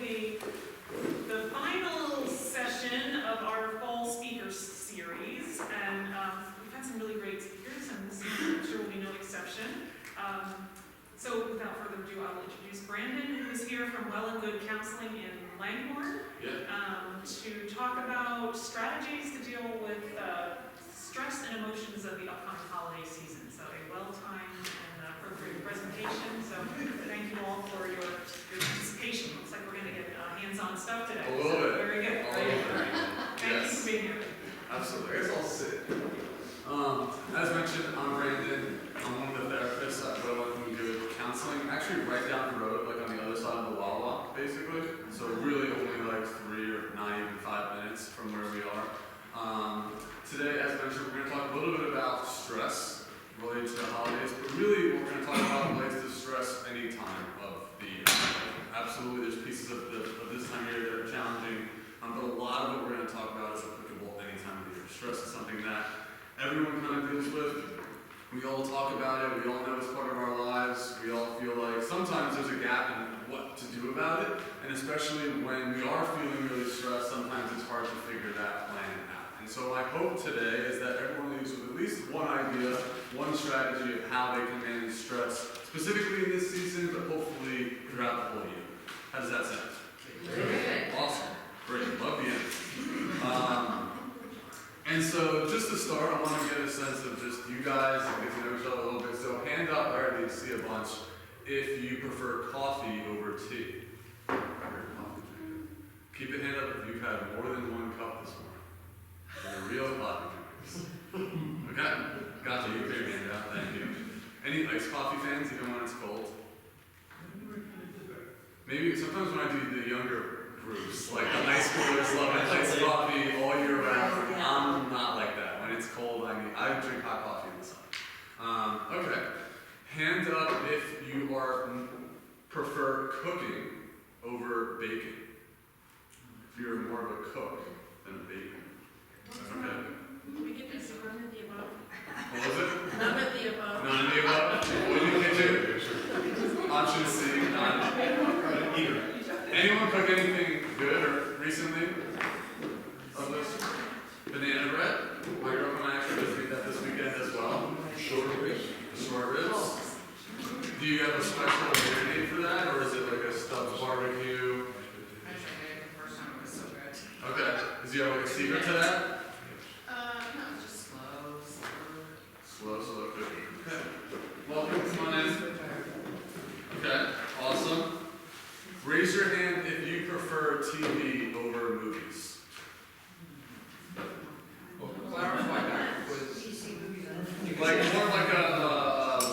actually the final session of our fall speaker series, and we've had some really great speakers, and this I'm sure will be no exception. So without further ado, I'll introduce Brandon, who is here from Well and Good Counseling in Langhorne, to talk about strategies to deal with stress and emotions of the upcoming holiday season. So a well-timed and appropriate presentation. So thank you all for your participation. Looks like we're going to get hands-on stuff today. A little bit. Very good. Thank you for being here. Absolutely. I guess I'll sit. As mentioned, I'm Brandon. I'm one of the therapists at Well and Good Counseling. Actually, right down the road, like on the other side of the Wawa, basically. So really only like 3 or not even 5 minutes from where we are. Today, as mentioned, we're going to talk a little bit about stress related to the holidays, but really what we're going to talk about relates to stress any time of the year. Absolutely, there's pieces of this time of year that are challenging, but a lot of what we're going to talk about is applicable any time of the year. Stress is something that everyone kind of deals with. We all talk about it, we all know it's part of our lives, we all feel like sometimes there's a gap in what to do about it, and especially when we are feeling really stressed, sometimes it's hard to figure that plan out. And so my hope today is that everyone leaves with at least one idea, one strategy of how they can manage stress, specifically in this season, but hopefully throughout the whole year. How does that sound? Great. Awesome. Great. Love the end. And so just to start, I want to get a sense of just you guys and get to know each other a little bit. So hand up, I already see a bunch, if you prefer coffee over tea. Keep a hand up if you've had more than 1 cup this morning. They're real coffee drinkers. Okay, gotcha, you put your hand out, thank you. Any iced coffee fans, even when it's cold? Maybe sometimes when I do the younger groups, like the high schoolers love iced coffee all year round. I'm not like that. When it's cold, I drink hot coffee in the sun. Okay. Hand up if you prefer cooking over baking. If you're more of a cook than a baker. Okay. We get this none of the above. What was it? None of the above. None of the above? What do you kitchen? Option C, none. Either. Anyone cook anything good or recently? Of this? Banana bread. My girlfriend and I actually just made that this weekend as well. Short ribs. Short ribs. Do you have a special marinade for that, or is it like a stuffed barbecue? I tried it the first time, it was so good. Okay. Does you have like a secret to that? No, just slow. Slow cooking. Okay. Welcome, come on in. Okay, awesome. Raise your hand if you prefer TV over movies. Well, clarify that with Like more like a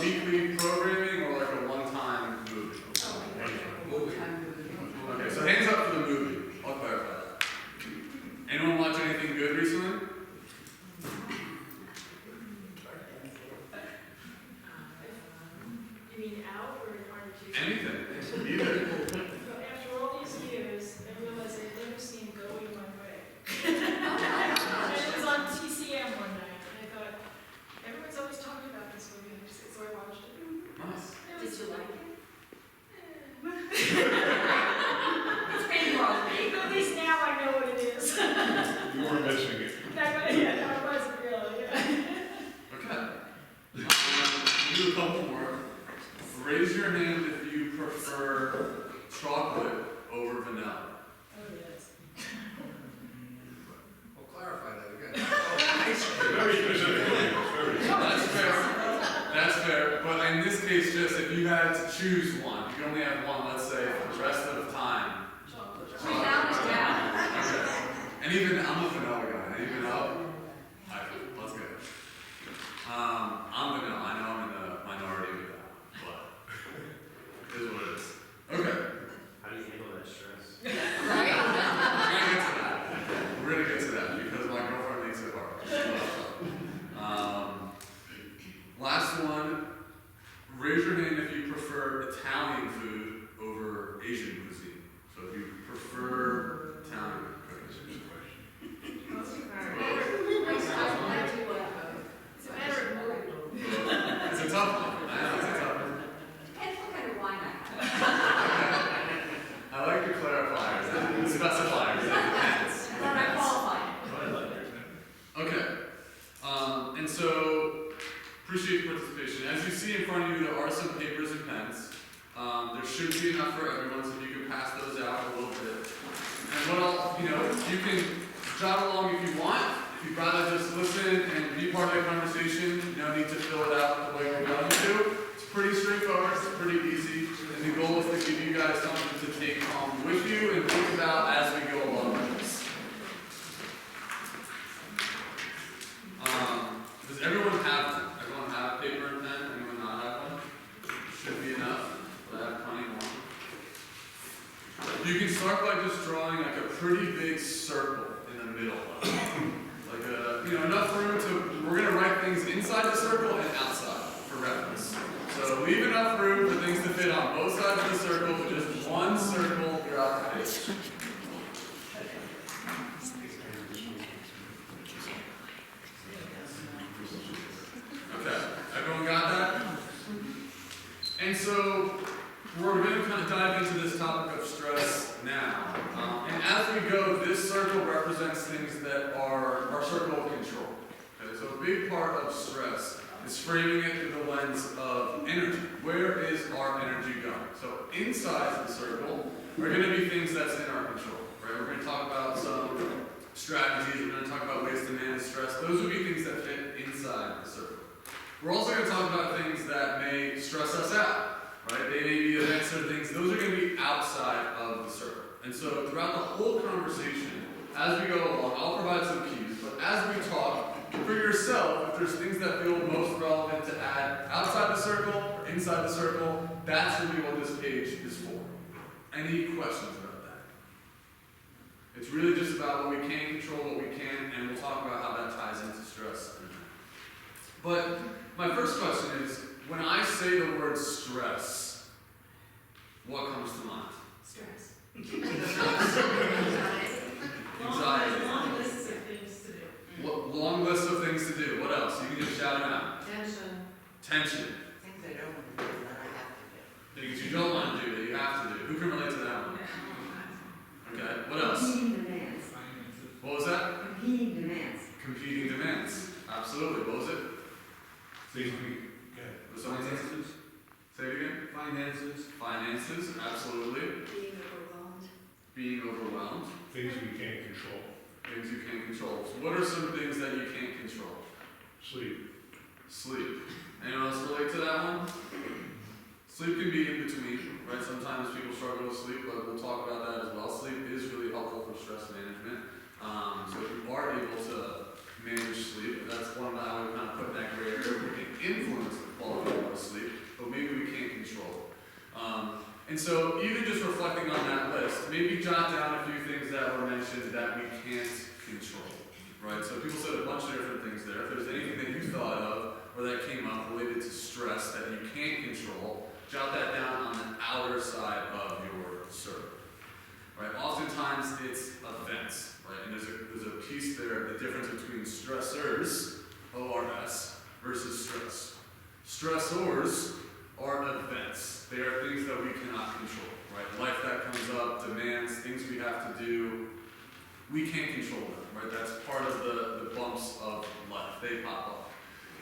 weekly programming or like a one-time movie? movie. Okay, so hands up for the movie. I'll clarify that. Anyone watch anything good recently? You mean out or on TV? Anything. Either. After all these years, I realized I'd never seen Going My Way. And it was on TCM one night, and I thought, everyone's always talking about this movie, so I watched it. Nice. Did you like it? It's been wrong, At least now I know what it is. You weren't missing it. Yeah, no, it wasn't really. Okay. We'll do a couple more. Raise your hand if you prefer chocolate over vanilla. Oh, yes. Well, clarify that again. Very specific. That's fair. That's fair. But in this case, just if you had to choose one, you only have one, let's say, for the rest of the time. Chocolate. Okay. And even, I'm a vanilla guy. Even though, let's go. I'm vanilla. I know I'm in the minority with that, but it is what it is. Okay. How do you handle that stress? right? We're gonna get to that because my girlfriend makes it hard. Last one. Raise your hand if you prefer Italian food over Asian cuisine. So if you prefer Italian cooking. It's a matter of mood. It's a should be enough for everyone, so you can pass those out a little bit. And what I'll, you can jot along if you want. If you'd rather just listen and be part of the conversation, no need to fill it out the way we're going to. It's pretty straightforward, it's pretty easy, and the goal is to give you guys something to take home with you and think about as we go along with this. Does everyone have one? Everyone have paper and pen? Anyone not have one? Should be enough, but I have plenty more. You can start by just drawing like a pretty big circle in the middle of it. Like enough room to, we're gonna write things inside the circle and outside for reference. So leave enough room for things to fit on both sides of the circle, but just one circle throughout the page. Okay, everyone got that? And so we're going to kind of dive into this topic of stress now. And as we go, this circle represents things that are our circle of control. Okay, so a big part of stress is framing it through the lens of energy. Where is our energy going? So inside the circle are going to be things that's in our control. Right? We're going to talk about some strategies. We're going to talk about ways to manage stress. Those would be things that fit inside the circle. We're also going to talk about things that may stress us out. Right? They may be events or things. Those are going to be outside of the circle. And so throughout the whole conversation, as we go along, I'll provide some cues. But as we talk, for yourself, if there's things that feel most relevant to add outside the circle or inside the circle, that's really what this page is for. Any questions about that? It's really just about what we can control, what we can, and we'll talk about how that ties into stress. But my first question is, when I say the word stress, what comes to mind? Stress. Anxiety. Long lists of things to do. What, long list of things to do. What else? You can just shout them out. Tension. Tension. Things I don't want to do that I have to do. Things you don't want to do that you have to do. Who can relate to that one? Okay. What else? Competing demands. What was that? Competing demands. Competing demands. Absolutely. What was it? Things Was someone say? Say it again. Finances. Finances. Absolutely. Being overwhelmed. Being overwhelmed. Things we can't control. Things you can't control. So what are some things that you can't control? Sleep. Sleep. Anyone else relate to that one? Sleep can be in between, right? Sometimes people struggle with sleep, but we'll talk about that as well. Sleep is really helpful for stress management. So if you are able to manage sleep, that's one that I would kind of put in that gray area. We can influence the quality of our sleep, but maybe we can't control it. And so even just reflecting on that list, maybe jot down a few things that were mentioned that we can't control, right? So people said a bunch of different things there. If there's anything that you thought of or that came up related to stress that you can't control, jot that down on the outer side of your circle, right? Oftentimes it's events, right? And there's a piece there, the difference between stressors, ORS, versus stress. Stressors are events. They are things that we cannot control, right? Life that comes up, demands, things we have to do. We can't control them, right? That's part of the bumps of life. They pop up.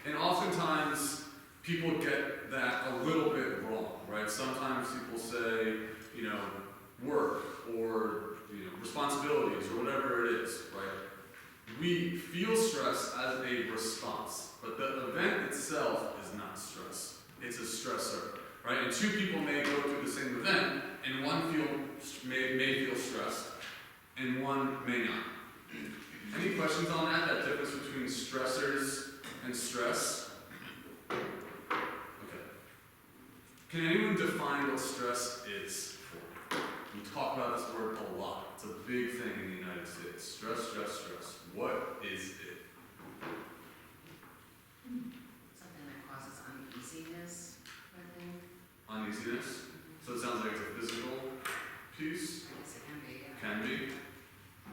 And oftentimes, people get that a little bit wrong, right? Sometimes people say, work or, responsibilities or whatever it is, right? We feel stress as a response, but the event itself is not stress. It's a stressor, right? And two people may go through the same event, and one may feel stressed, and one may not. Any questions on that difference between stressors and stress? Okay. Can anyone define what stress is for? We talk about this word a lot. It's a big thing in the United States. Stress, stress, stress. What is it? Something that causes uneasiness, I think. Uneasiness? So it sounds like it's a physical piece? I guess it can be, yeah. Can be.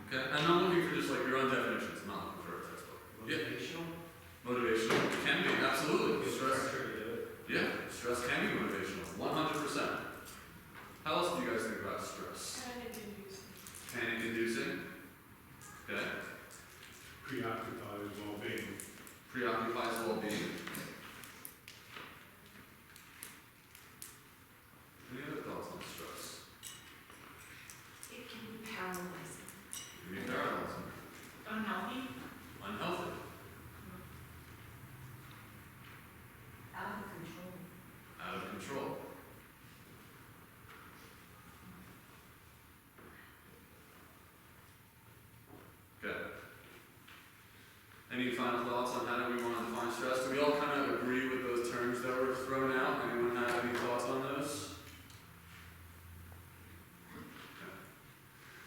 Okay. And I'm looking for just like your own definitions, not looking for a textbook. Yeah. Motivational. Can be, absolutely. Stress. Yeah, stress can be motivational. 100%. How else do you guys think about stress? Panic inducing. Okay. Preoccupied with well-being. Preoccupies well-being. Any other thoughts on Any final thoughts on how do we want to define stress? Do we all kind of agree with those terms that were thrown out? Anyone have any thoughts on those? Okay.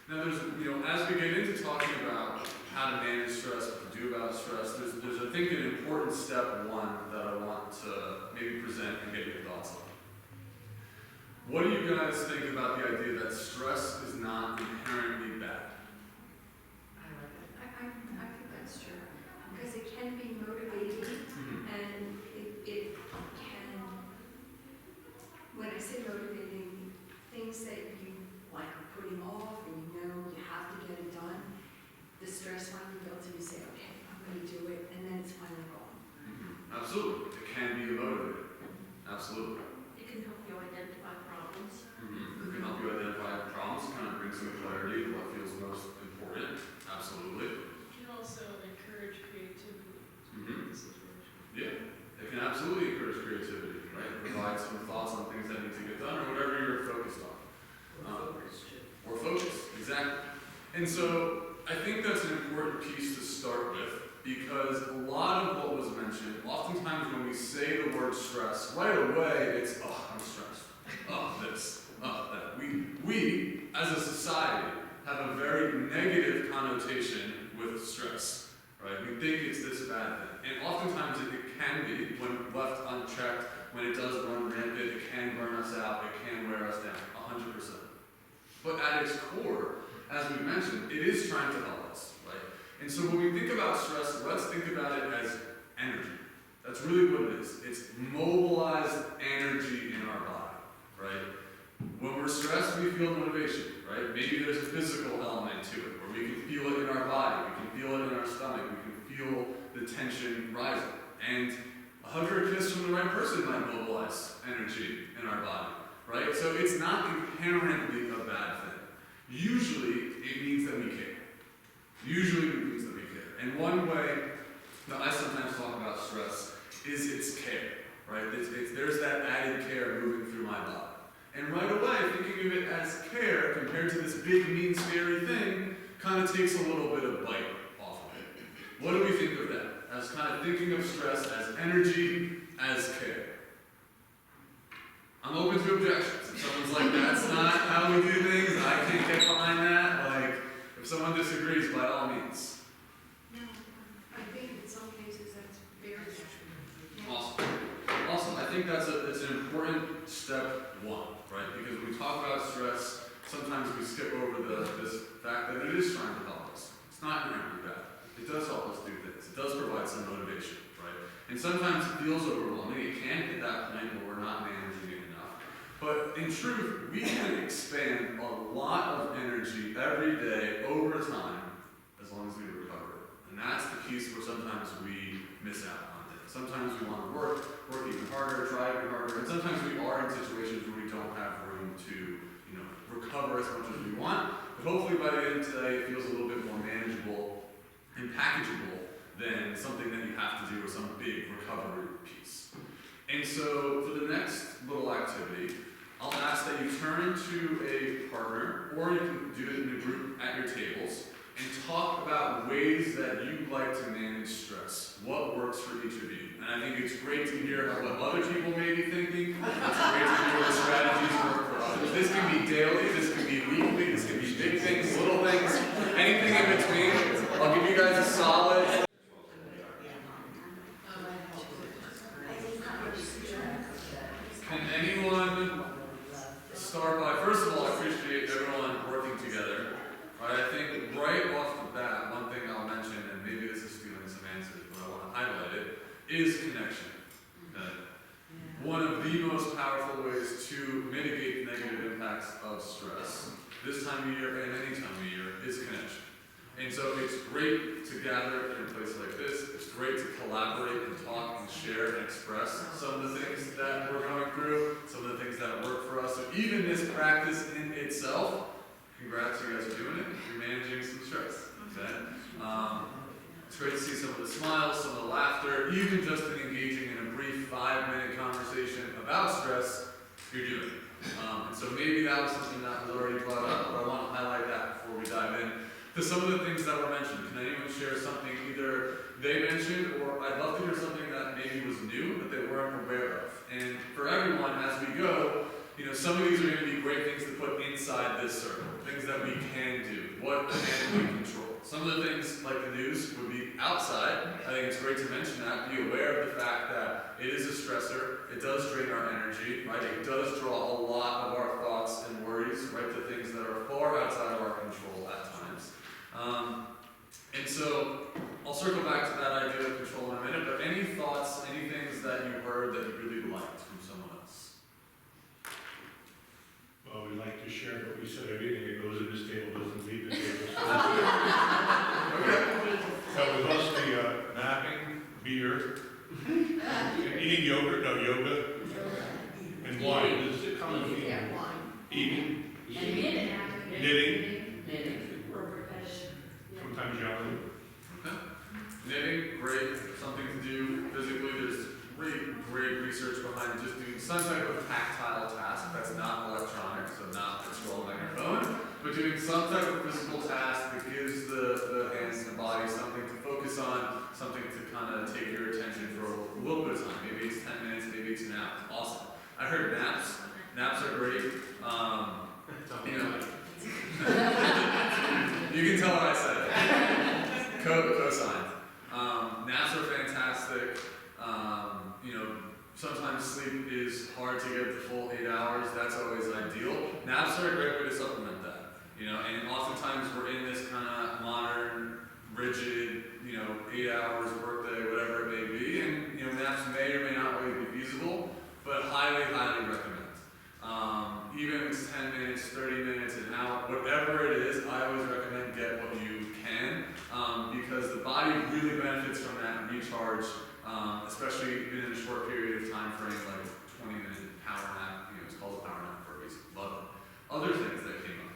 Now there's, as we get into talking about how to manage stress, what to do about stress, there's I think an important step one that I want to maybe present and get your thoughts on. What do you guys think about the idea that stress is not inherently bad? I like it. I think that's true, because it can be motivating, and it can, when I say motivating, things that you like are putting off and you know you have to get it done, the stress finally builds and you say, okay, I'm gonna do it, and then it's finally gone. Absolutely, it can be a motivator. Absolutely. It can help you identify problems. It can help you identify problems, kind of bring some clarity to what feels most important. Absolutely. It can also encourage creativity in the situation. Yeah, it can absolutely encourage creativity, right? Provide some thoughts on things that need to get done or whatever you're focused on. Or focus, exactly. And so I think that's an important piece to start with, because a lot of what was mentioned, oftentimes when we say the word stress, right away it's, oh, I'm stressed. Oh, this, oh, that. We, as a society, have a very negative connotation with stress, right? We think it's this bad thing. And oftentimes it can be, when left unchecked, when it does run rampant, it can burn us out, it can wear us down, 100%. But at its core, as we mentioned, it is trying to help us, right? And so when we think about stress, let's think about it as energy. That's really what it is. It's mobilized energy in our body, right? When we're stressed, we feel motivation, right? Maybe there's a physical element to it, where we can feel it in our body, we can feel it in our stomach, we can feel the tension rising. And a hug or a kiss from the right person might mobilize energy in our body, right? So it's not inherently a bad thing. Usually, it means that we care. Usually, it means that we care. And one way that I sometimes talk about stress is it's care, right? There's that added care moving through my body. And right away, thinking of it as care compared to this big, mean, scary thing kind of takes a little bit of bite off of it. What do we think of that? As kind of thinking of stress as energy, as care. I'm open to objections. If someone's like, that's not how we do things, I can't get behind that, like, if someone disagrees, by all means. No, I think in some cases that's very true. Awesome. Awesome. I think it's an important step one, right? Because when we talk about stress, sometimes we skip over this fact that it is trying to help us. It's not inherently bad. It does help us do things. It does provide some motivation, right? And sometimes it feels overwhelming. It can hit that point where we're not managing it enough. But in truth, we can expand a lot of energy every day over time as long as we recover. And that's the piece where sometimes we miss out on things. Sometimes we want to work even harder, try even harder, and sometimes we are in situations where we don't have room to, recover as much as we want. But hopefully by the end of today, it feels a little bit more manageable and packageable than something that you have to do or some big recovery piece. And so for the next little activity, I'll ask that you turn to a partner, or you can do it in a group at your tables, and talk about ways that you like to manage stress. What works for each of you? And I think it's great to hear what other people may be thinking. It's great to hear what strategies work for others. This can be daily, this can be weekly, this can be big things, little things, anything in between. I'll give you guys a solid. Can anyone start by, first of all, I appreciate everyone working together. Right, I think right off the bat, one thing I'll mention, and maybe this is stealing some answers, but I want to highlight it, is connection. Okay? One of the most powerful ways to mitigate negative impacts of stress, this time of year and any time of year, is connection. And so it's great to gather in a place like this. It's great to collaborate and talk and share and express some of the things that we're going through, some of the things that work for us. So even this practice in itself, congrats, you guys are doing it. You're managing some stress. Okay? It's great to see some of the smiles, some of the laughter, even just in engaging in a brief 5-minute conversation about stress, you're doing it. And so maybe that was something that was already brought up, but I want to highlight that before we dive in to some of the things that were mentioned. Can anyone share something either they mentioned, or I'd love to hear something that maybe was new that they weren't aware of. And for everyone, as we go, some of these are going to be great things to put inside this circle, things that we can do, what can we control. Some of the things like the news would be outside. I think it's great to mention that, be aware of the fact that it is a stressor, it does drain our energy, right? It does draw a lot of our thoughts and worries, right, to things that are far outside of our control at times. And so, I'll circle back to that idea of control in a minute, but any thoughts, any things that you heard that you really liked from someone else? Well, we like to share, but we said everything that goes in this table doesn't leave the table. Okay. That was mostly napping, beer, eating yoga, and wine. This is a common theme. Yeah, wine. Eating, And knitting. knitting, sometimes yelling. Okay. Knitting, great, something to do physically. There's great research behind just doing some type of tactile task that's not electronic, so not scrolling on your phone, but doing some type of physical task that gives the hands and the body something to focus on, something to kind of take your attention for a little bit of time. Maybe it's 10 minutes, maybe it's an hour. Awesome. I heard naps. Naps are great. You can tell what I said. Co-signed. Naps are fantastic. Sometimes sleep is hard to get the full 8 hours. That's always ideal. Naps are a great way to supplement that. And oftentimes we're in this kind of modern, rigid, 8 hours workday, whatever it may be, and naps may or may not always be feasible, but highly recommend. Even if it's 10 minutes, 30 minutes, an hour, whatever it is, I always recommend get what you can, because the body really benefits from that recharge, especially in a short period of time frame, like 20-minute power nap. It's called a power nap for a reason. Love it. Other things that came up.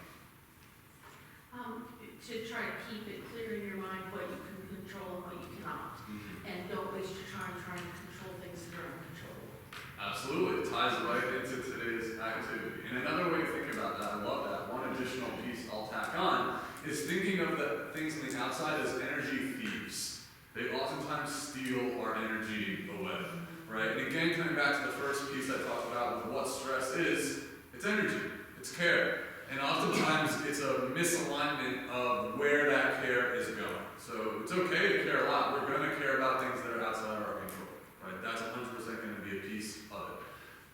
To try to keep it clear in your mind what you can control and what you cannot. And don't waste your time trying to control things that are uncontrollable. Absolutely, it ties right into today's activity. And another way to think about that, I love that, one additional piece I'll tack on, is thinking of the things on the outside as energy thieves. They oftentimes steal our energy away, right? And again, coming back to the first piece I talked about with what stress is, it's energy, it's care. And oftentimes it's a misalignment of where that care is going. So it's okay to care a lot. We're going to care about things that are outside of our control, right? That's 100% going to be a piece of it.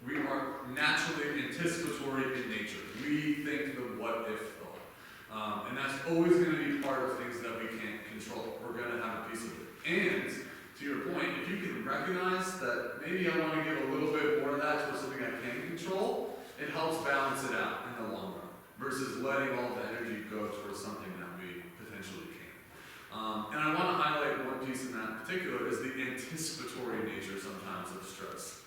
We are naturally anticipatory in nature. We think the what if thought. And that's always going to be part of things that we can't control. We're going to have a piece of it. And to your point, if you can recognize that maybe I want to give a little bit more of that towards something I can control, it helps balance it out in the long run versus letting all the energy go towards something that we potentially can. And I want to highlight one piece in that in particular is the anticipatory nature sometimes of stress.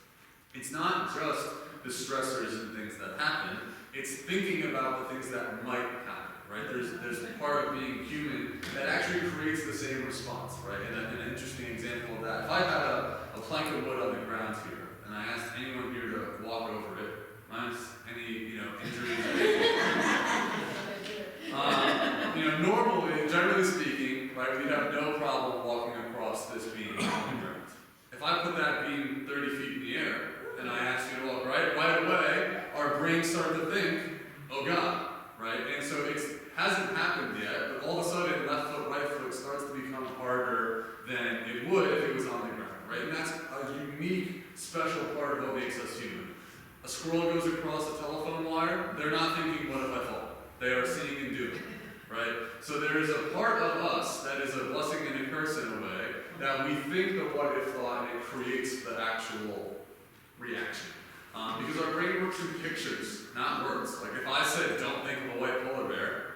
It's not just the stressors and things that happen, it's thinking about the things that might happen, right? There's a part of being human that actually creates the same response, right? And an interesting example of that, if I had a plank of wood on the ground here, and I asked anyone here to walk over it, minus any, injuries or anything, normally, generally speaking, right, we'd have no problem walking across this beam on the ground. If I put that beam 30 feet in the air, and I ask you to walk right away, our brains start to think, oh God, right? And so it hasn't happened yet, but all of a sudden, left foot, right foot starts to become harder than it would if it was on the ground, right? And that's a unique, special part of what makes us human. A squirrel goes across a telephone wire, they're not thinking, what if I fall? They are seeing and doing, right? So there is a part of us that is a blessing and a curse in a way, that we think the what if thought, and it creates the actual reaction. Because our brain works in pictures, not words. Like if I said, don't think of a white polar bear,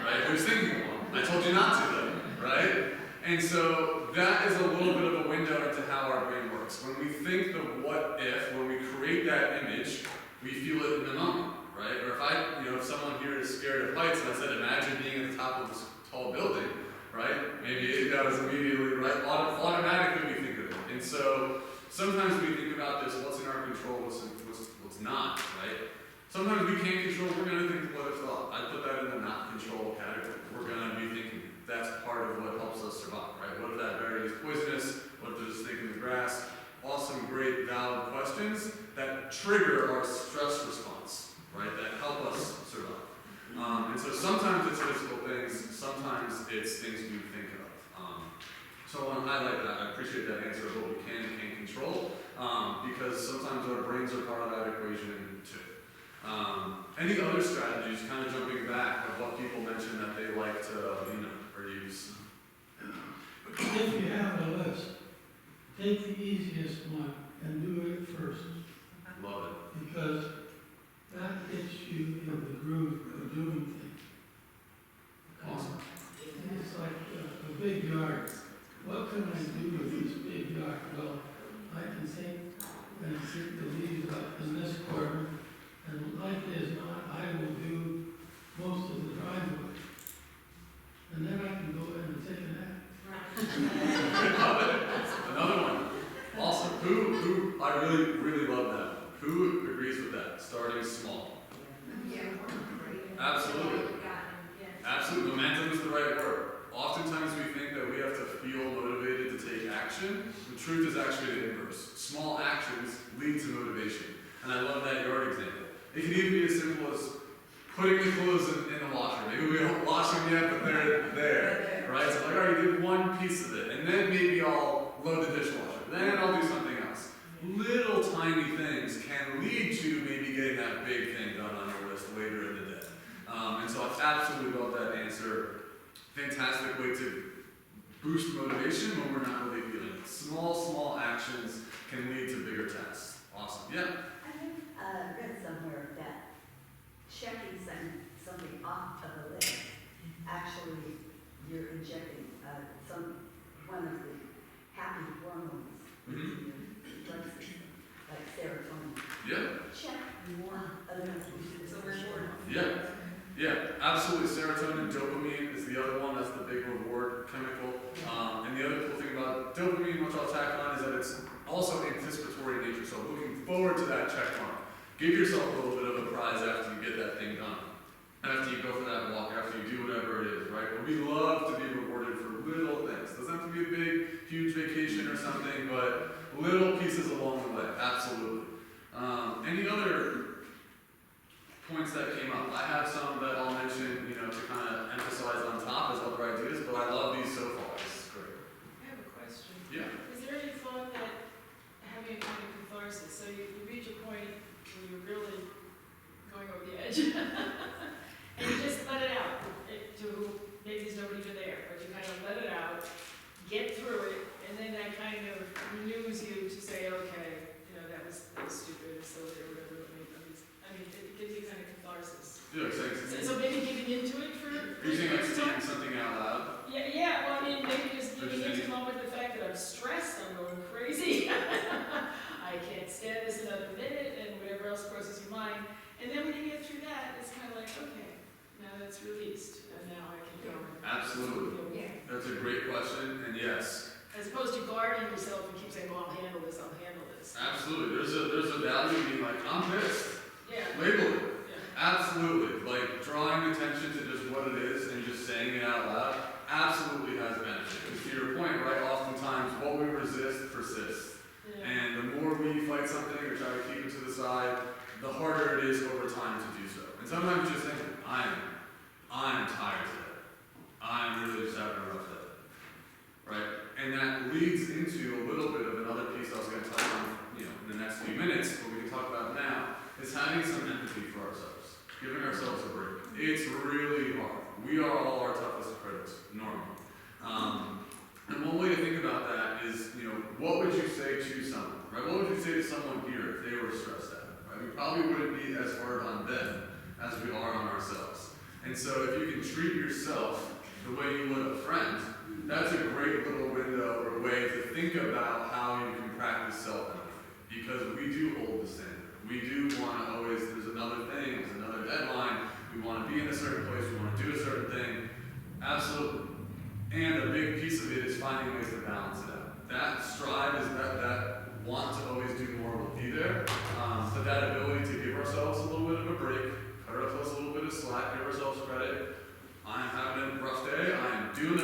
right? Who's thinking of one? I told you not to though, right? And so that is a little bit of a window into how our brain works. When we think the what if, when we create that image, we feel it in the moment, right? Or if someone here is scared of heights, and I said, imagine being at the top of this tall building, right? Maybe that was immediately, right? Automatically we think of it. And so sometimes we think about this, what's in our control, what's not, right? Sometimes we can't control, we're going to think what if thought. I put that in the not control category. We're going to be thinking that's part of what helps us survive, right? What if that berry is poisonous? What if there's a snake in the grass? Awesome, great, valid questions that trigger our stress response, right? That help us survive. And so sometimes it's physical things, sometimes it's things we think of. So I want to highlight that. I appreciate that answer of what we can and can't control, because sometimes our brains are part of that equation too. Any other strategies, kind of jumping back, of what people mention that they like to, or use? If you have a list, take the easiest one and do it first, Love it. because that gets you in the groove of doing things. Awesome. It's like a big yard. What can I do with this big yard? Well, I can take and sit the leaves up in this corner, and like as not, I will do most of the driveway. And then I can go in and take a nap. Love it. Another one. Awesome. Who, I really love that. Who agrees with that? Starting small. Absolutely. Absolutely. Momentum is the right word. Oftentimes we think that we have to feel motivated to take action. The truth is actually the inverse. Small actions lead to motivation. And I love that yard example. It can even be as simple as putting the clothes in the washer. Maybe we don't wash them yet, but they're there. Right? So like, all right, you did one piece of it. And then maybe I'll load the dishwasher. Then I'll do something else. Little tiny things can lead to maybe getting that big thing done on your list later in the day. And so I absolutely love that answer. Fantastic way to boost motivation when we're not really feeling it. Small actions can lead to bigger tasks. Awesome. Yeah? I read somewhere that checking something off of a list, actually you're injecting one of the happy hormones into your blood system, like serotonin. Yeah. Check one of those. It's a reward. Yeah, absolutely. Serotonin, dopamine is the other one. That's the big reward chemical. And the other cool thing about dopamine, which I'll tack on, is that it's also anticipatory in nature. So looking forward to that check mark. Give yourself a little bit of a prize after you get that thing done. After you go for that walk, after you do whatever it is, right? But we love to be rewarded for little things. Doesn't have to be a big, huge vacation or something, but little pieces along the way. Absolutely. Any other points that came up? I have some that I'll mention, to kind of emphasize on top as other ideas, but I love these so far. This is great. I have a question. Yeah. Is there any thought that having a kind of catharsis, so you reach a point where you're really going over the edge, and you just let it out, maybe there's nobody even there, but you kind of let it out, get through it, and then that kind of renews you to say, okay, that was stupid, or silly, or whatever it may be. I mean, it gives you kind of catharsis. Yeah, like So maybe giving into it for. you're saying like saying something out loud. Yeah, well, I mean, maybe just giving into the moment the fact that I'm stressed, I'm going crazy. I can't stand this another minute, and whatever else crosses your mind. And then when you get through that, it's kind of like, okay, now that's released, and now I can go. Absolutely. Yeah. That's a great question, and yes. As opposed to guarding yourself and keep saying, well, I'll handle this, I'll handle this. Absolutely. There's a value in being like, I'm pissed. Yeah. Label it. Yeah. Absolutely. Like drawing attention to just what it is and just saying it out loud absolutely has benefit. Because to your point, right, oftentimes what we resist persists. Yeah. And the more we fight something or try to keep it to the side, the harder it is over time to do so. And sometimes just thinking, I'm tired today. I'm really just having a rough day. Right? And that leads into a little bit of another piece I was going to touch on, in the next few minutes, but we can talk about now, is having some empathy for ourselves. Giving ourselves a break. It's really hard. We are all our toughest critics, normally. And one way to think about that is, what would you say to someone, right? What would you say to someone here if they were stressed out, right? We probably wouldn't be as hard on them as we are on ourselves. And so if you can treat yourself the way you would a friend, that's a great little window or way to think about how you can practice self-empathy. Because we do hold the standard. We do want to always, there's another thing, there's another deadline, we want to be in a certain place, we want to do a certain thing. Absolutely. And a big piece of it is finding ways to balance it out. That strive is that want to always do more will be there. But that ability to give ourselves a little bit of a break, cut ourselves a little bit of slack, give ourselves credit. I'm having a rough day, I am doing the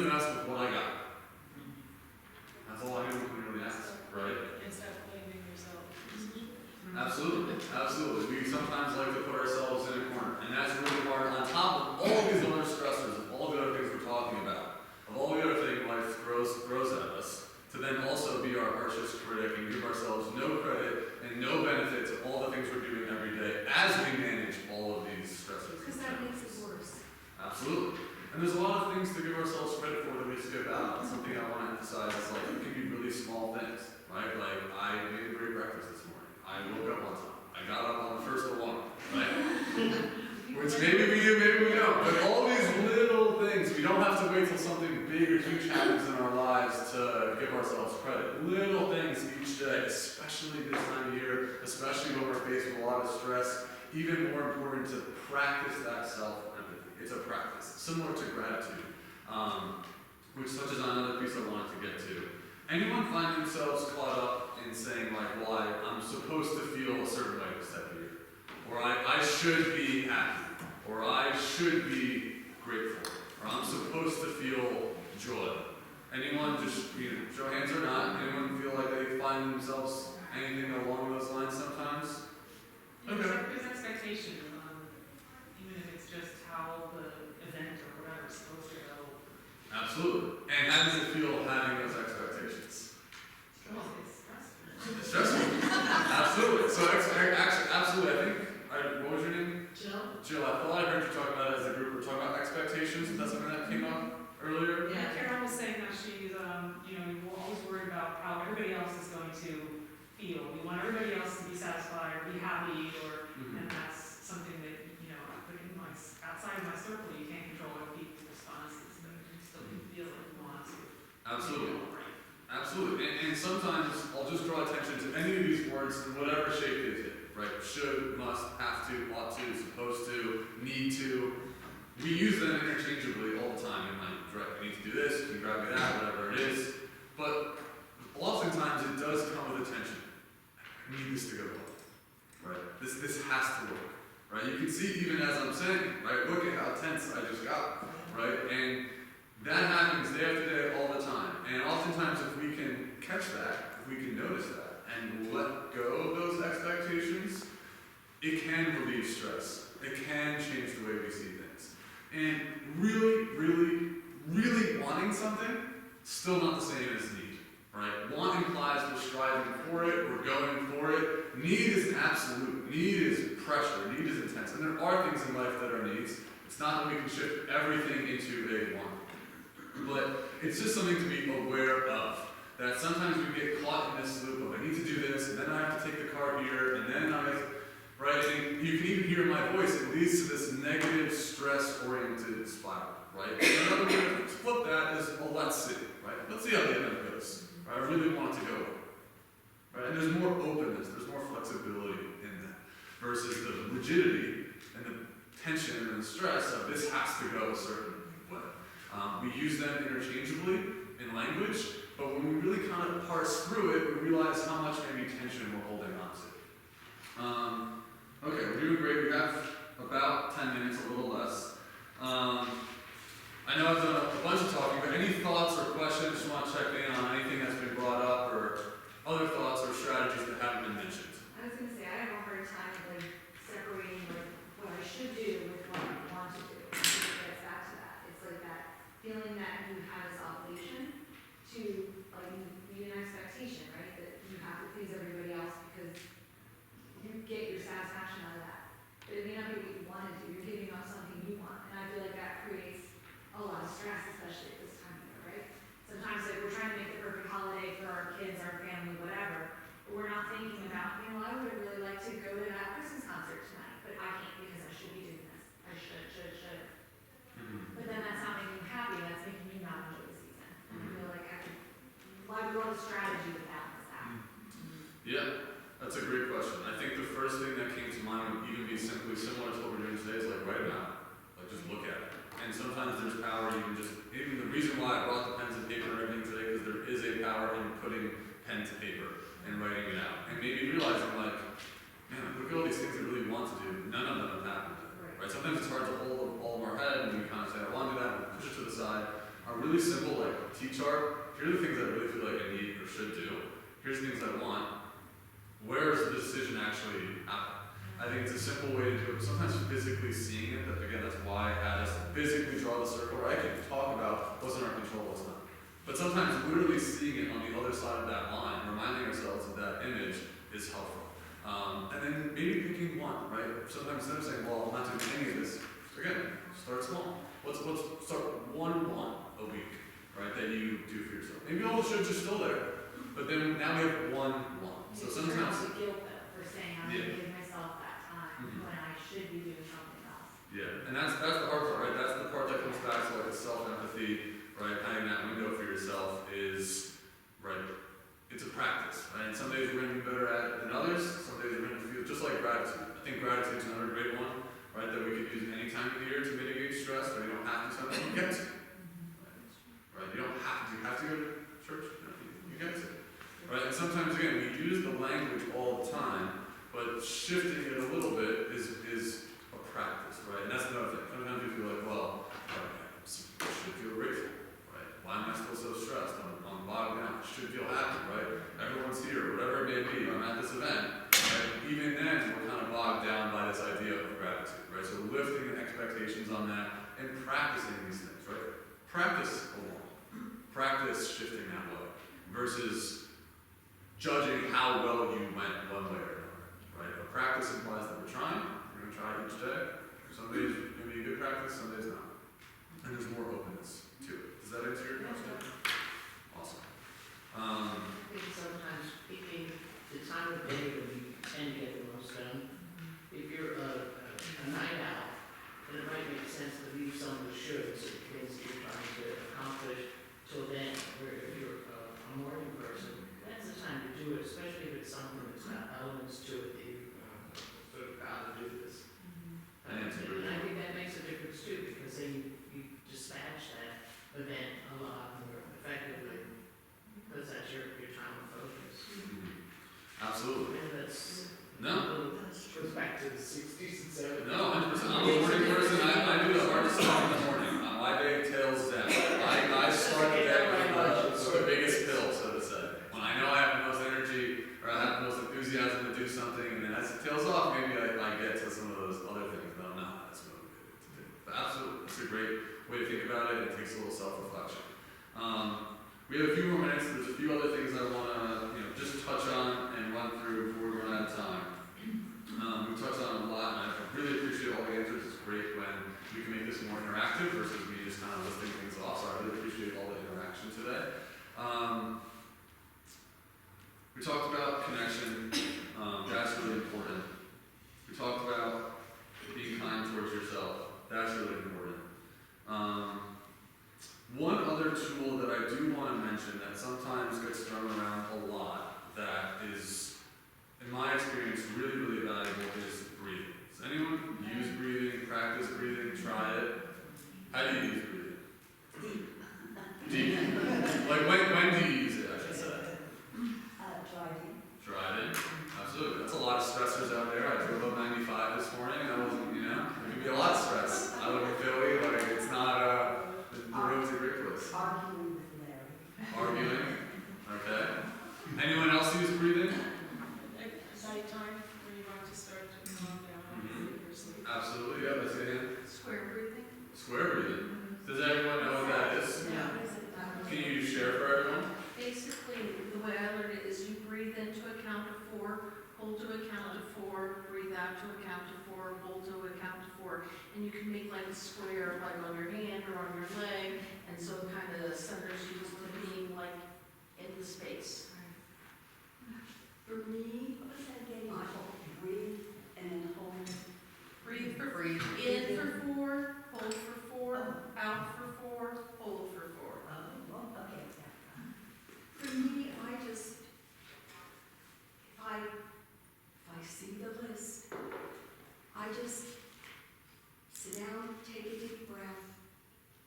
to give ourselves credit for that we skip out, something I want to emphasize is like, it can be really small things, right? Like, I made a great breakfast this morning. I woke up on time. I got up on the first alarm, right? Which maybe we do, maybe we don't. But all these little things, we don't have to wait till something big or huge happens in our lives to give ourselves credit. Little things each day, especially this time of year, especially when we're faced with a lot of stress, even more important to practice that self-empathy. It's a practice, similar to gratitude, which touches on another piece I wanted to get to. Anyone find themselves caught up in saying like, well, I'm supposed to feel a certain way this type of year, or I should be happy, or I should be grateful, or I'm supposed to feel joy. Anyone just, show hands or not, anyone feel like they find themselves anything along those lines sometimes? Okay. There's expectation, even if it's just how the event or whatever is supposed to go. Absolutely. And how does it feel having those expectations? It's stressful. It's stressful. Absolutely. So actually, absolutely. I think, what was your name? Jill? Jill, I thought I heard you talk about it as a group. We're talking about expectations. Is that something that came up earlier? Yeah, Carol was saying that she's, we're always worried about how everybody else is going to feel. We want everybody else to be satisfied or be happy, and that's something that, outside of my circle, you can't control other people's responses, but you still feel like you want to. Absolutely. Absolutely. And sometimes I'll just draw attention to any of these words in whatever shape they take, right? Should, must, have to, ought to, supposed to, need to. We use them interchangeably all the time in language, right? I need to do this, can you grab me that, whatever it is. But oftentimes it does come with a tension. I need this to go well, right? This has to work, right? You can see even as I'm saying, right? Look at how tense I just got, right? And that happens day after day all the time. And oftentimes if we can catch that, if we can notice that, and let go of those expectations, it can relieve stress. It can change the way we see things. And really, really, really wanting something, still not the same as need. Right? Want implies we're striving for it, we're going for it. Need is absolute. Need is pressure. Need is intense. And there are things in life that are needs. It's not that we can shift everything into a want. But it's just something to be aware of. That sometimes we get caught in this loop of I need to do this, and then I have to take the car here, and then right? And you can even hear in my voice, it leads to this negative, stress-oriented spiral, right? Another way to flip that is, well, let's see, right? Let's see how the event goes. Right? I really want it to go well. Right? And there's more openness, there's more flexibility in that, versus the rigidity and the tension and the stress of this has to go a certain way. We use them interchangeably in language, but when we really kind of parse through it, we realize how much maybe tension we're holding on to. Okay, we're doing great. We have about 10 minutes, a little less. I know I've done a bunch of talking, but any thoughts or questions? Just want to check in on anything that's been brought up, or other thoughts or strategies that haven't been mentioned. I was going to say, I have a hard time separating what I should do with what I want to do. I think it gets back to that. It's like that feeling that you have this obligation to, meet an expectation, right? That you have to please everybody else because you get your satisfaction out of that. But it may not be what you want to do. You're giving up something you want. And I feel like that creates a lot of stress, especially at this time of year, right? Sometimes we're trying to make the perfect holiday for our kids, our family, whatever, but we're not thinking about, I would really like to go to that Christmas concert tonight, but I can't because I should be doing this. I should. But then that's not making you happy, that's making you not enjoy the season. And I feel like why would we want a strategy to balance that? Yeah, that's a great question. I think the first thing that came to mind would even be simply similar to what we're doing today is write it out. Just look at it. And sometimes there's power even the reason why I brought the pens and paper and everything today, because there is a power in putting pen to paper and writing it out. And maybe realizing man, look at all these things I really want to do, none of them have happened. Right? Sometimes it's hard to hold all of our head and we kind of say, I want to do that, and push it to the side. A really simple T-chart, here are the things I really feel like I need or should do. Here's the things I want. Where is the decision actually happening? I think it's a simple way to do it. Sometimes physically seeing it, that's why I had us physically draw the circle, where I can talk about what's in our control, what's not. But sometimes literally seeing it on the other side of that line, reminding ourselves of that image is helpful. And then maybe picking one, right? Sometimes instead of saying, well, I'm not doing any of this, again, start small. Let's start one a week, right, that you do for yourself. Maybe all the shoulds are still there, but then now we have one. So It's sometimes, the guilt though, for saying I'm Yeah. gonna give myself that time Mhm. when I should be doing something else. yeah, and that's the hard part, right? That's the part that comes back to like self-empathy, right? Having that window for yourself is, right, it's a practice, right? And some days you're going to be better at it than others. Some days you're going to feel just like gratitude. I think gratitude is another great one, right? That we could use any time of the year to mitigate stress, but you don't have to something you get to, right? You don't have to. You have to go to church. No, you get to, right? And sometimes again we use the language all the time, but shifting it a little bit is a practice, right? And that's another thing. Sometimes we feel like, well, I should feel grateful, right? Why am I still so stressed? I'm bogged down. I should feel happy, right? Everyone's here, whatever it may be. I'm at this event, right? Even then, we're kind of bogged down by this idea of gratitude, right? So lifting the expectations on that and practicing these things, right? Practice along. Practice shifting that way versus judging how well you went one way or another, right? A practice implies that we're trying. We're going to try each day. Some days it's going to be a good practice, some days not. And there's more openness to it. Does that answer your question? Awesome. I think sometimes picking the time of day when you tend to get the most done, if you're a night owl, then it might make sense to leave some of the shoulds and things that you're trying to accomplish till then, where if you're a morning person, that's the time to do it, especially if it's something that's got elements to it that you sort of got to do this. I answer your And I think that makes a difference too, because then you dispatch that event a lot more effectively, because that's your time of focus. Absolutely. And that's, No. goes back to the sixties and seventies. No, 100%. I'm a morning person. I do the hardest stuff in the morning. My day tails down. I start the day with the biggest pill, so to say. When I know I have the most energy or I have the most enthusiasm to do something, and then as it tails off, maybe I get to some of those other things that I'm not as motivated to do. But absolutely, it's a great way to think about it. It takes a little self-reflection. We have a few more minutes. There's a few other things I want to just touch on and run through before we run out of time. We touched on it a lot, and I really appreciate all the answers. It's great when we can make this more interactive versus me just kind of listing things off. So I really appreciate all the interaction today. We talked about connection. That's really important. We talked about being kind towards yourself. That's really important. One other tool that I do want to mention that sometimes gets thrown around a lot that is, in my experience, really, really valuable is breathing. Does anyone use breathing, practice breathing, try it? How do you use breathing? Deep. Like when do you use it, I should say? Driving. Driving. Absolutely. That's a lot of stressors out there. I drove up 95 this morning. I wasn't, it could be a lot of stress. I live in Philly, like it's not, the road's a great place. Arguing with Larry. Arguing. Okay. Anyone else use breathing? At nighttime, when you want to start to calm down after your sleep. Absolutely. Yeah, let's get in. Square breathing? Square breathing. Does everyone know what that is? Yeah. Can you share for everyone? Basically, the way I learned it is you breathe in to a count of 4, hold to a count of 4, breathe out to a count of 4, hold to a count of 4, and you can make like a square like on your hand or on your leg, and so it kind of centers you to being like in the space. For me, what was that again? Breathe and then hold. Breathe for in for 4, hold for 4, out for 4, hold for 4. Okay, yeah. For me, if I see the list, I just sit down, take a deep breath,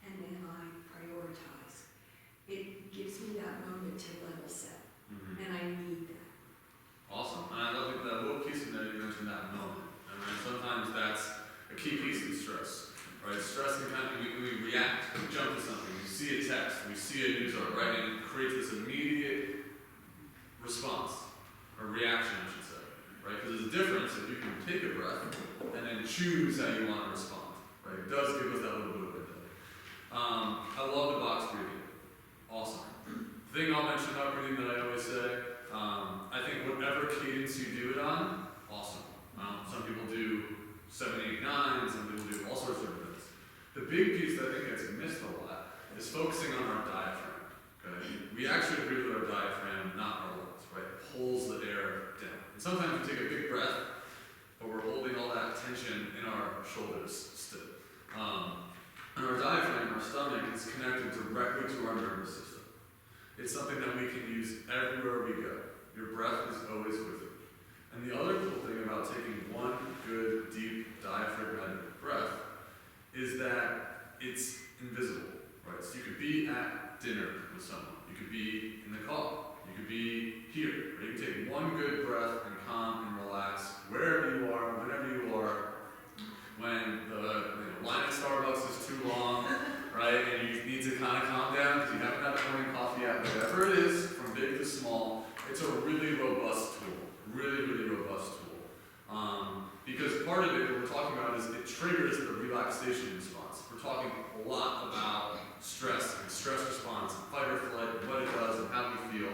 and then I prioritize. It gives me that moment to level set, and I need that. Awesome. And I love that little piece in there you mentioned, that moment. And right, sometimes that's a key piece in stress. Right? Stress can kind of, we react, we jump to something, we see a text, we see a news alert, right? And it creates this immediate response, or reaction, I should say. Right? Because there's a difference if you can take a breath and then choose how you want to respond. Right? It does give us that little bit of ability. I love the box breathing. Awesome. The thing I'll mention about breathing that I always say, I think whatever cadence you do it on, awesome. Some people do 7, 8, 9, some people do all sorts of things. The big piece that I think gets missed a lot is focusing on our diaphragm. Okay? We actually breathe with our diaphragm, not our lungs, right? It pulls the air down. And sometimes we take a big breath, but we're holding all that tension in our shoulders still. And our diaphragm, our stomach, is connected directly to our nervous system. It's something that we can use everywhere we go. Your breath is always with you. And the other cool thing about taking one good, deep, diaphragmatic breath is that it's invisible, right? So you could be at dinner with someone. You could be in the car. You could be here. Or you can take one good breath and calm and relax wherever you are, whenever you are. When the line at Starbucks is too long, right? And you need to kind of calm down because you haven't had morning coffee yet. Whatever it is, from big to small, it's a really robust tool. Really, really robust tool. Because part of it, what we're talking about is it triggers the relaxation response. We're talking a lot about stress and stress response, and fight or flight, and what it does and how we feel.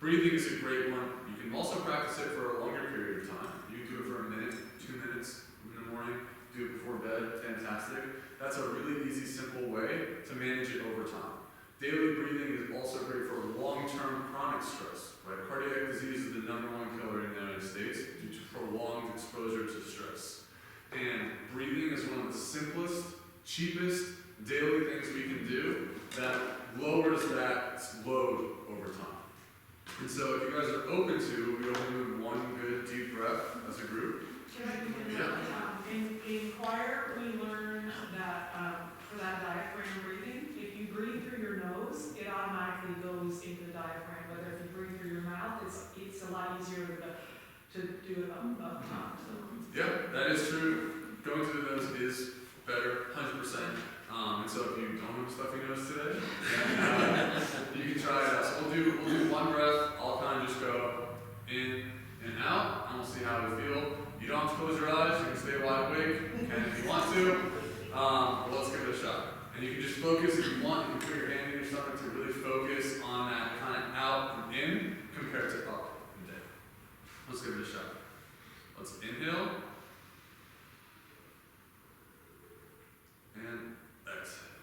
Breathing is a great one. You can also practice it for a longer period of time. You can do it for a minute, 2 minutes in the morning, do it before bed, fantastic. That's a really easy, simple way to manage it over time. Daily breathing is also great for long-term chronic stress, right? Cardiac disease is the #1 killer in the United States due to prolonged exposure to stress. And breathing is one of the simplest, cheapest daily things we can do that lowers that load over time. And so if you guys are open to, we only do one good deep breath as a group. In choir, we learn that for that diaphragm breathing, if you breathe through your nose, it automatically goes into the diaphragm. Whether if you breathe through your mouth, it's a lot easier to do it up top. So. Yeah, that is true. Going through the nose is better, 100%. And so if you don't have a stuffy nose today, then, you can try it out. So we'll do one breath. I'll kind of just go in and out, and we'll see how we feel. You don't have to close your eyes. You can stay wide awake, and if you want to, but let's give it a shot. And you can just focus if you want. You can put your hand in your stomach to really focus on that kind of out and in compared to up and down. Let's give it a shot. Let's inhale. And exhale.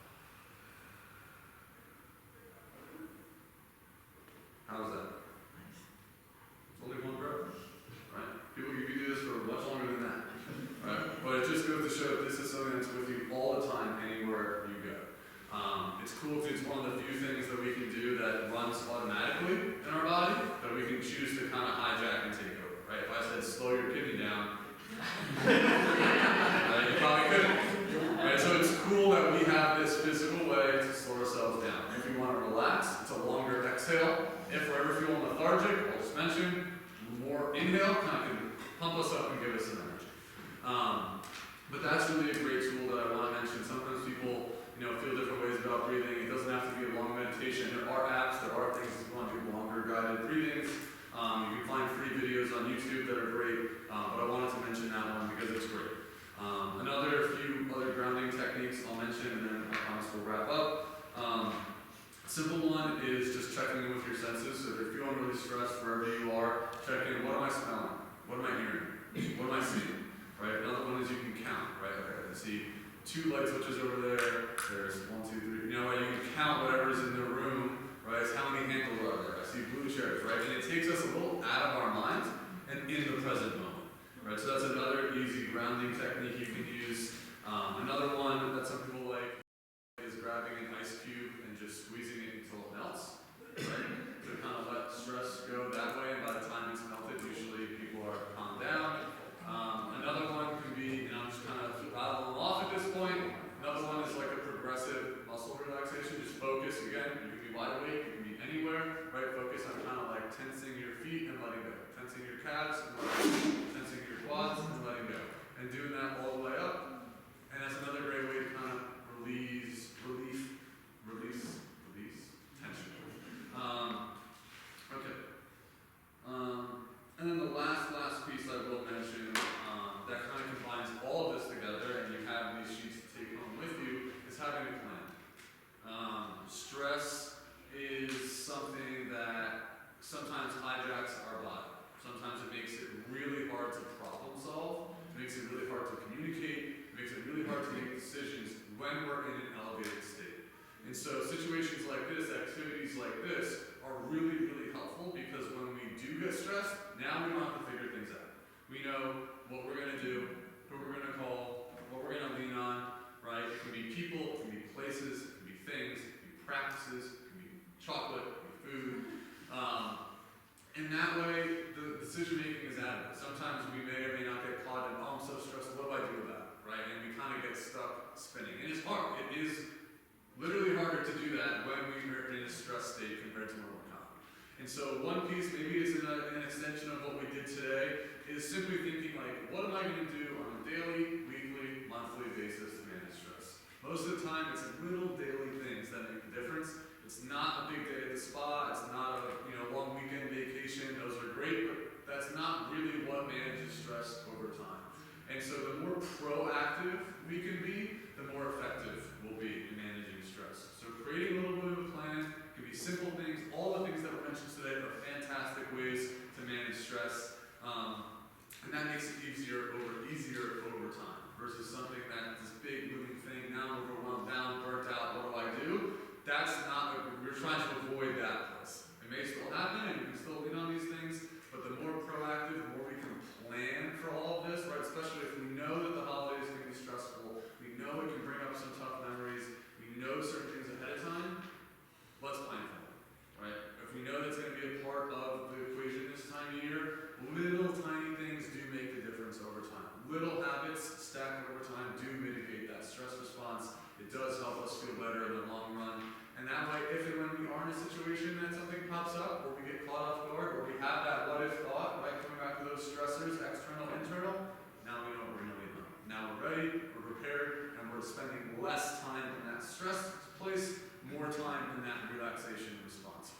How's that? It's only one breath, right? People, you can do this for much longer than that, right? But it just goes to show that this is something that's with you all the time, anywhere you go. It's cool because it's one of the few things that we can do that runs automatically in our body that we can choose to kind of hijack and take over, right? If I said slow your kidney down, right, you probably couldn't. Right, so it's cool that we have this physical way to slow ourselves down. If you want to relax, it's a longer exhale. If we're ever feeling lethargic, I'll just mention, more inhale kind of can pump us up and give us some energy. But that's really a great tool that I want to mention. Sometimes people, feel different ways about breathing. It doesn't have to be a long meditation. There are apps, there are things that want to do longer guided breathings. You can find free videos on YouTube that are great, but I wanted to mention that one because it's great. Another few other grounding techniques I'll mention, and then I promise we'll wrap up. Simple one is just checking in with your senses. So if you're feeling really stressed wherever you are, check in. What am I smelling? What am I hearing? What am I seeing? Right. Another one is you can count. Right. Okay. I see 2 light switches over there. There's 1, 2, 3. Right. You can count whatever's in the room. Right. It's how many handles are there? I see blue chairs. Right. And it takes us a little out of our minds and in the present moment. Right, so that's another easy grounding technique you can use. Another one that some people like is grabbing an ice cube and just squeezing it until it melts, right? To kind of let stress go that way, and by the time it's melted, usually people are calmed down. Another one can be, I'm just kind of rattling them off at this point. Another one is like a progressive muscle relaxation. Just focus, again, you can be wide awake, you can be anywhere, right? Focus on kind of like tensing your feet and letting go. Tensing your calves and letting go. Tensing your quads and letting go. And doing that all the way up. And as another Now we don't have to figure things out. We know what we're gonna do, who we're gonna call, what we're gonna lean on, right? It can be people, it can be places, it can be things, it can be practices, it can be chocolate, it can be food. And that way, the decision making is added. Sometimes we may or may not get caught in, oh, I'm so stressed, what do I do about it, right? And we kind of get stuck spinning. And it's hard. It is literally harder to do that when we're in a stress state compared to when we're calm. And so one piece, maybe it's an extension of what we did today, is simply thinking like, what am I going to do on a daily, weekly, monthly basis to manage stress? Most of the time, it's little daily things that make the difference. It's not a big day at the spa, it's not a long weekend vacation, those are great, but that's not really what manages stress over time. And so the more proactive we can be, the more effective we'll be in managing stress. So creating a little bit of a plan can be simple things. All the things that were mentioned today are fantastic ways to manage stress. And that makes it easier over time versus something that this big moving thing, now I'm overwhelmed, down, burnt out, what do I do? That's not, we're trying to avoid that place. It may still happen and we can still lean on these things, but the more proactive, the more we can plan for all of this, right? Especially if we know that the holidays can be stressful, we know it can bring up some tough memories, we know certain things ahead of time, let's plan for them, right? If we know that's going to be a part of the equation this time of year, little tiny things do make the difference over time. Little habits stacked over time do mitigate that stress response. It does help us feel better in the long run. And that way, if and when we are in a situation that something pops up, or we get caught off guard, or we have that what if thought, right, coming back to those stressors, external, internal, now we know what we're going to lean on. Now we're ready, we're prepared, and we're spending less time in that stress place, more time in that relaxation response.